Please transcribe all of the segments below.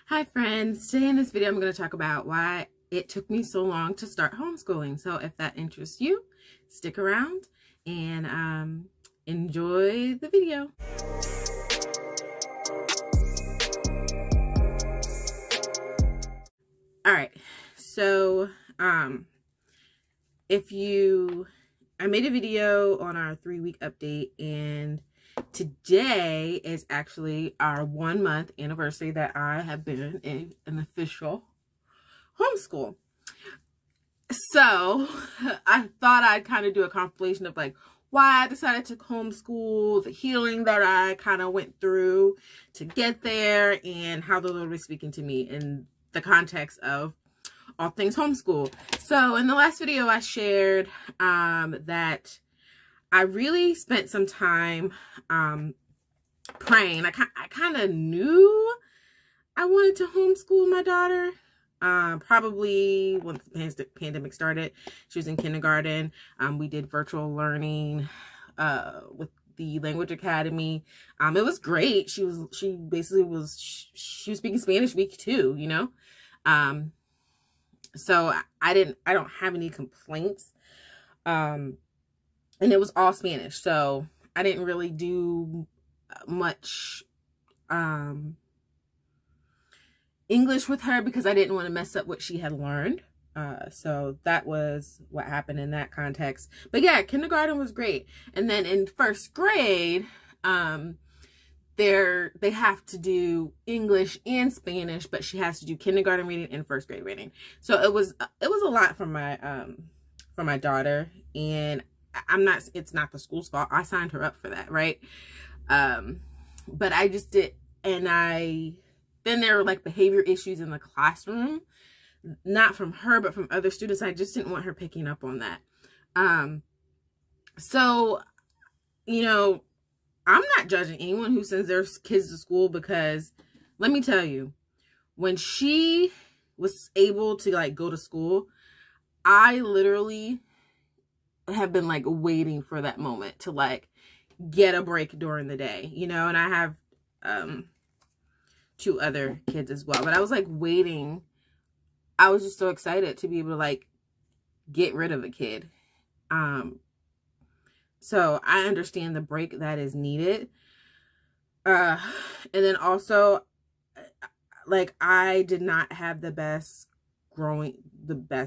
Hi friends, today in this video I'm going to talk about why it took me so long to start homeschooling. So if that interests you, stick around and enjoy the video. Alright, so I made a video on our 3-week update, and today is actually our 1-month anniversary that I have been in an official homeschool. So I thought I'd kind of do a compilation of like why I decided to homeschool, the healing that I kind of went through to get there, and how the Lord was speaking to me in the context of all things homeschool. So in the last video I shared that I really spent some time praying. I kind of knew I wanted to homeschool my daughter. Probably once the pandemic started. She was in kindergarten. We did virtual learning with the Language Academy. It was great. She was speaking Spanish week 2, you know. So I don't have any complaints. And it was all Spanish. So I didn't really do much English with her because I didn't want to mess up what she had learned. So that was what happened in that context. But yeah, kindergarten was great. And then in 1st grade, they have to do English and Spanish, but she has to do kindergarten reading and 1st grade reading. So it was a lot for my daughter, and it's not the school's fault. I signed her up for that, right? But I just did, and then there were like behavior issues in the classroom, not from her, but from other students. I just didn't want her picking up on that. So, you know, I'm not judging anyone who sends their kids to school, because let me tell you, when she was able to like go to school, I literally have been like waiting for that moment to like get a break during the day, you know. And I have 2 other kids as well, but I was like waiting. I was just so excited to be able to like get rid of a kid. So I understand the break that is needed. And then also, like, I did not have the best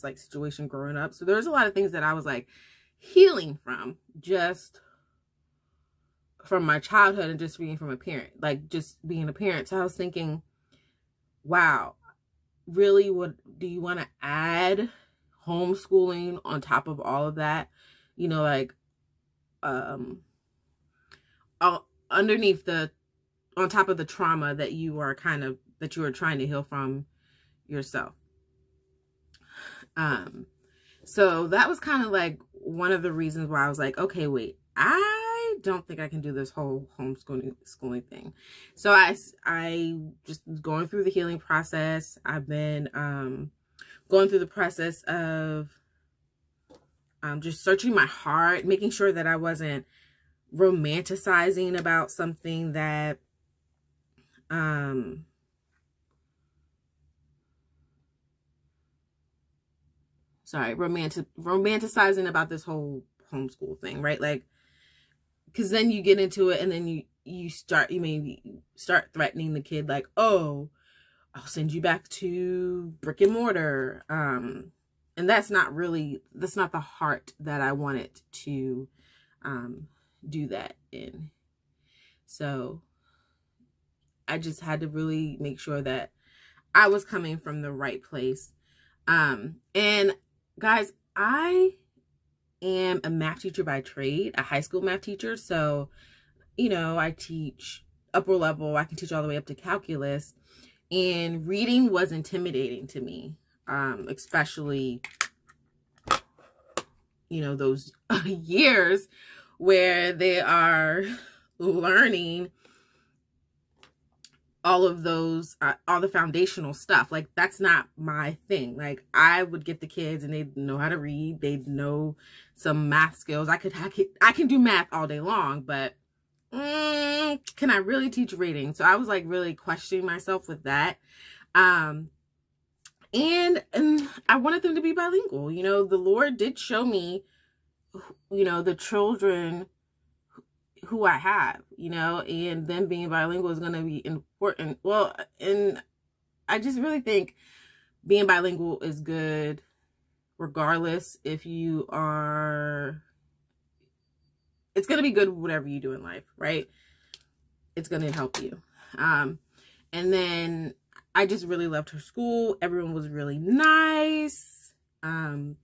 like situation growing up. So there's a lot of things that I was like healing from, just from my childhood and just being from a parent, like just being a parent. So I was thinking, wow, really, what do you want to add homeschooling on top of all of that? You know, like, underneath on top of the trauma that you are trying to heal from yourself. So that was kind of like one of the reasons why I was like, okay, wait, I don't think I can do this whole homeschooling thing. So I just going through the healing process. I've been going through the process of just searching my heart, making sure that I wasn't romanticizing about something that romanticizing about this whole homeschool thing, right? Like, because then you get into it, and then you maybe start threatening the kid, like, oh, I'll send you back to brick and mortar. And that's not the heart that I wanted to do that in. So I just had to really make sure that I was coming from the right place. And guys, I am a math teacher by trade, a high school math teacher. So, you know, I teach upper level. I can teach all the way up to calculus. And reading was intimidating to me, especially, you know, those years where they are learning all of those, all the foundational stuff. Like, that's not my thing. Like, I would get the kids and they'd know how to read. They'd know some math skills. I can do math all day long, but can I really teach reading? So I was like really questioning myself with that. And I wanted them to be bilingual. You know, the Lord did show me, you know, the children who I have, you know, and them being bilingual is going to be important. Well, and I just really think being bilingual is good regardless if you are, it's going to be good whatever you do in life, right? It's going to help you. And then I just really loved her school. Everyone was really nice. It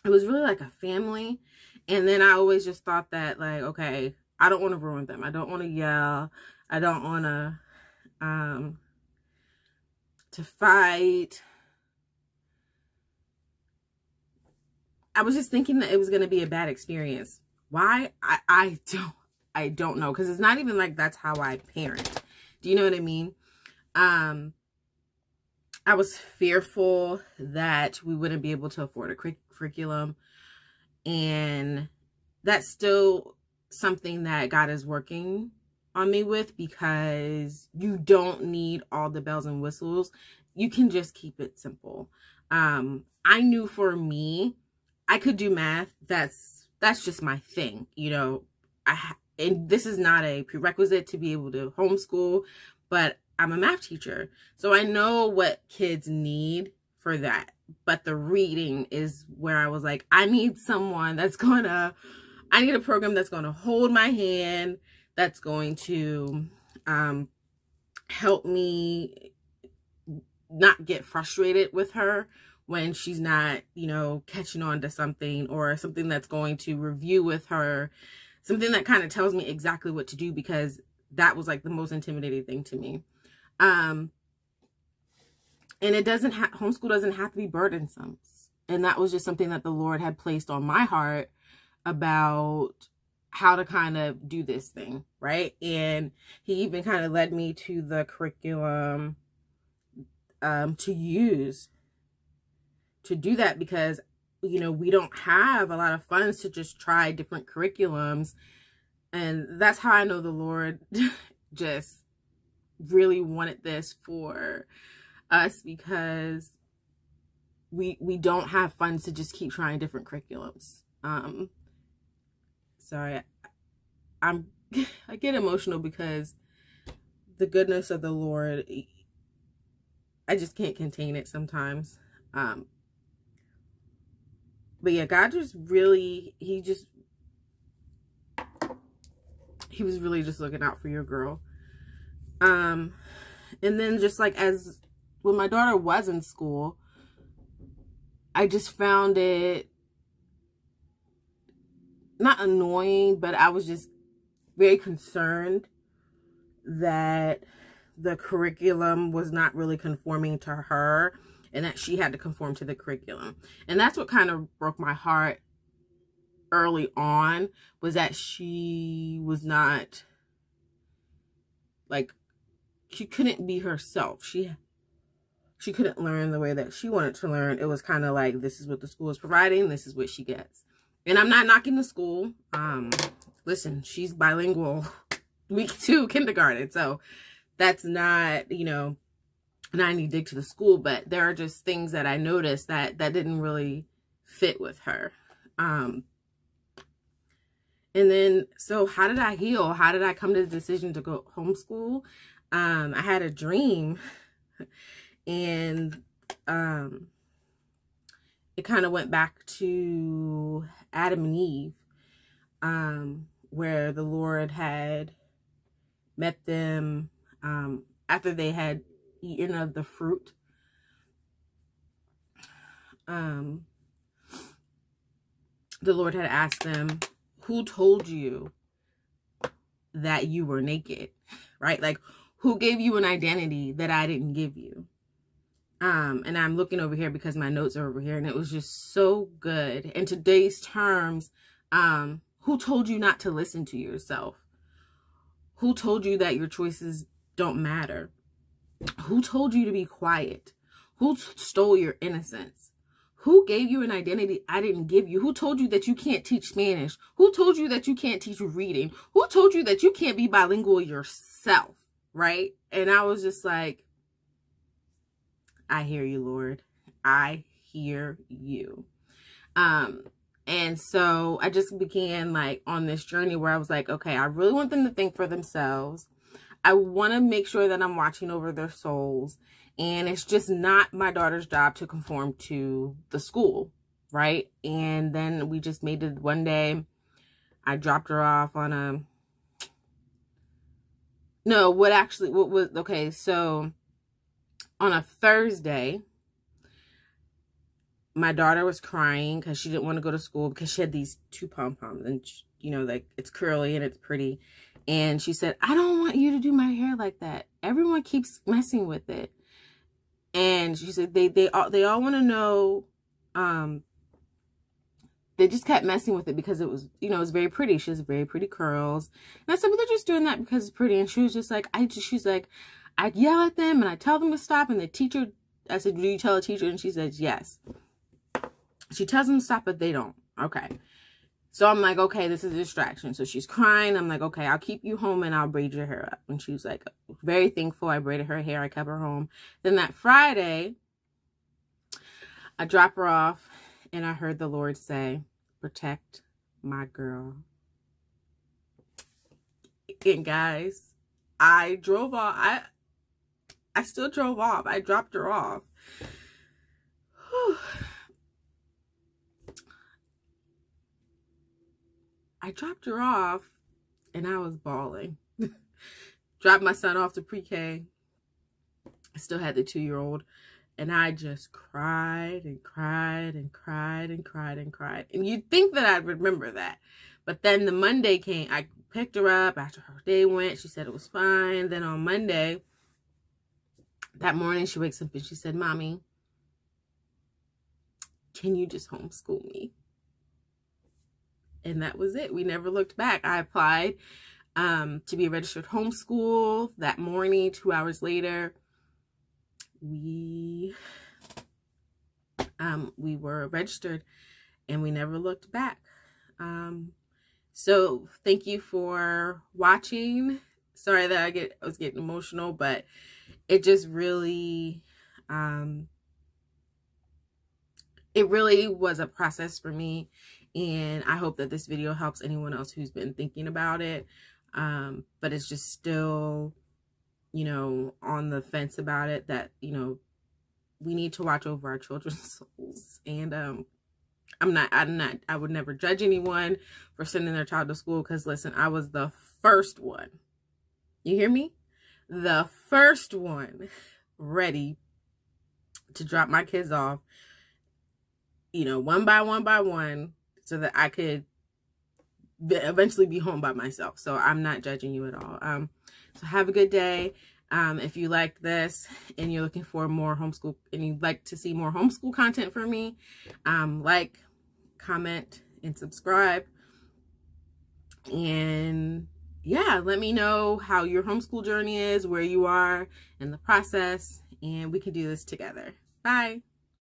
was really like a family. And then I always just thought that, like, okay, I don't want to ruin them. I don't want to yell. I don't want to fight. I was just thinking that it was going to be a bad experience. Why? I don't know. Because it's not even like that's how I parent. Do you know what I mean? I was fearful that we wouldn't be able to afford a curriculum. And that's still something that God is working on me with, because you don't need all the bells and whistles. You can just keep it simple. I knew for me, I could do math. That's just my thing. You know, and this is not a prerequisite to be able to homeschool, but I'm a math teacher. So I know what kids need for that. But the reading is where I was like, I need someone that's I need a program that's going to hold my hand, that's going to help me not get frustrated with her when she's not, you know, catching on to something, or something that's going to review with her, something that kind of tells me exactly what to do, because that was like the most intimidating thing to me. And it homeschool doesn't have to be burdensome. And that was just something that the Lord had placed on my heart about how to kind of do this thing, right? And he even kind of led me to the curriculum to use to do that, because, you know, we don't have a lot of funds to just try different curriculums. And that's how I know the Lord just really wanted this for us, because we don't have funds to just keep trying different curriculums. Sorry, I get emotional because the goodness of the Lord, I just can't contain it sometimes. But yeah, God just really, he was really just looking out for your girl. And then just like when my daughter was in school, I just found it not annoying, but I was just very concerned that the curriculum was not really conforming to her, and that she had to conform to the curriculum. And that's what kind of broke my heart early on, was that she was not, like, she couldn't be herself. She couldn't learn the way that she wanted to learn. It was kind of like, this is what the school is providing, this is what she gets. And I'm not knocking the school. Listen, she's bilingual week 2 kindergarten. So that's not, you know, not any dig to the school, but there are just things that I noticed that didn't really fit with her. And then, so how did I heal? How did I come to the decision to go homeschool? I had a dream, and it kind of went back to Adam and Eve, where the Lord had met them after they had eaten of the fruit. The Lord had asked them, who told you that you were naked? Right? Like, who gave you an identity that I didn't give you? And I'm looking over here because my notes are over here, and it was just so good. In today's terms, who told you not to listen to yourself? Who told you that your choices don't matter? Who told you to be quiet? Who stole your innocence? Who gave you an identity I didn't give you? Who told you that you can't teach Spanish? Who told you that you can't teach reading? Who told you that you can't be bilingual yourself, right? And I was just like, I hear you, Lord. I hear you. And so I just began like on this journey where I was like, okay, I really want them to think for themselves. I want to make sure that I'm watching over their souls. And it's just not my daughter's job to conform to the school, right? And then we just made it one day. I dropped her off on a... No, okay, so on a Thursday, my daughter was crying because she didn't want to go to school because she had these 2 pom-poms and, you know, like it's curly and it's pretty. And she said, I don't want you to do my hair like that. Everyone keeps messing with it. And she said they all want to know, they just kept messing with it because it was, you know, it was very pretty. She has very pretty curls. And I said, well, they're just doing that because it's pretty. And she was just like, she's like, I yell at them and I tell them to stop. And the teacher, I said, do you tell a teacher? And she says, yes. She tells them to stop, but they don't. Okay. So I'm like, okay, this is a distraction. So she's crying. I'm like, okay, I'll keep you home and I'll braid your hair up. And she was like, very thankful. I braided her hair. I kept her home. Then that Friday, I drop her off and I heard the Lord say, protect my girl. And guys, I drove off. I still drove off. I dropped her off. Whew. I dropped her off and I was bawling. Dropped my son off to pre-K. I still had the 2-year-old and I just cried and cried and cried and cried and cried. And you'd think that I'd remember that. But then the Monday came. I picked her up after her day went. She said it was fine. Then on Monday, that morning, she wakes up and she said, Mommy, can you just homeschool me? And that was it. We never looked back. I applied to be a registered homeschool that morning. 2 hours later, we were registered and we never looked back. So thank you for watching. Sorry that I was getting emotional, but it just really, it really was a process for me. And I hope that this video helps anyone else who's been thinking about it. But it's just still, you know, on the fence about it, that, you know, we need to watch over our children's souls. And I would never judge anyone for sending their child to school. Because listen, I was the first one. You hear me? The first one ready to drop my kids off, you know, one by one, so that I could eventually be home by myself. So I'm not judging you at all. So have a good day. If you like this and you're looking for more homeschool and you'd like to see more homeschool content from me, like, comment, and subscribe. And yeah, let me know how your homeschool journey is, where you are in the process, and we can do this together. Bye.